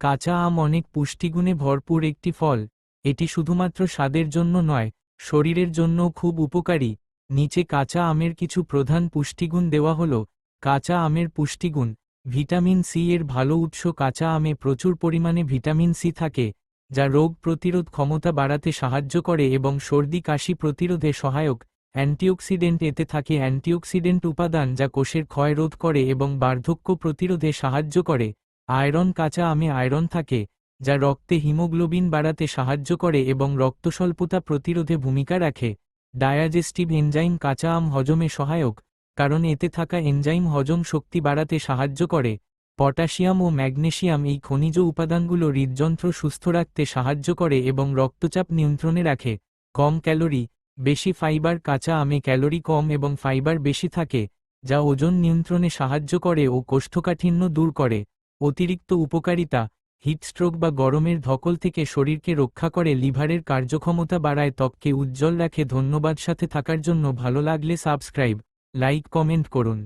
কাঁচা আম অনেক পুষ্টিগুণে ভরপুর একটি ফল। এটি শুধুমাত্র স্বাদের জন্য নয়, শরীরের জন্যও খুব উপকারী। নিচে কাঁচা আমের কিছু প্রধান পুষ্টিগুণ দেওয়া হলো। কাঁচা আমের পুষ্টিগুণ। ভিটামিন সি এর ভালো উৎস। কাঁচা আমে প্রচুর পরিমাণে ভিটামিন সি থাকে, যা রোগ প্রতিরোধ ক্ষমতা বাড়াতে সাহায্য করে এবং সর্দি কাশি প্রতিরোধে সহায়ক। অ্যান্টিঅক্সিডেন্ট। এতে থাকে অ্যান্টিঅক্সিডেন্ট উপাদান যা কোষের ক্ষয় রোধ করে এবং বার্ধক্য প্রতিরোধে সাহায্য করে। আয়রন। কাঁচা আমে আয়রন থাকে, যা রক্তে হিমোগ্লোবিন বাড়াতে সাহায্য করে এবং রক্তস্বল্পতা প্রতিরোধে ভূমিকা রাখে। ডায়াজেস্টিভ এনজাইম। কাঁচা আম হজমে সহায়ক, কারণ এতে থাকা এনজাইম হজম শক্তি বাড়াতে সাহায্য করে। পটাশিয়াম ও ম্যাগনেসিয়াম। এই খনিজ উপাদানগুলো হৃদযন্ত্র সুস্থ রাখতে সাহায্য করে এবং রক্তচাপ নিয়ন্ত্রণে রাখে। কম ক্যালোরি, বেশি ফাইবার। কাঁচা আমে ক্যালোরি কম এবং ফাইবার বেশি থাকে, যা ওজন নিয়ন্ত্রণে সাহায্য করে ও কোষ্ঠকাঠিন্য দূর করে। অতিরিক্ত উপকারিতা। হিটস্ট্রোক বা গরমের ধকল থেকে শরীরকে রক্ষা করে। লিভারের কার্যক্ষমতা বাড়ায়। ত্বককে উজ্জ্বল রাখে। ধন্যবাদ সাথে থাকার জন্য। ভালো লাগলে সাবস্ক্রাইব, লাইক, কমেন্ট করুন।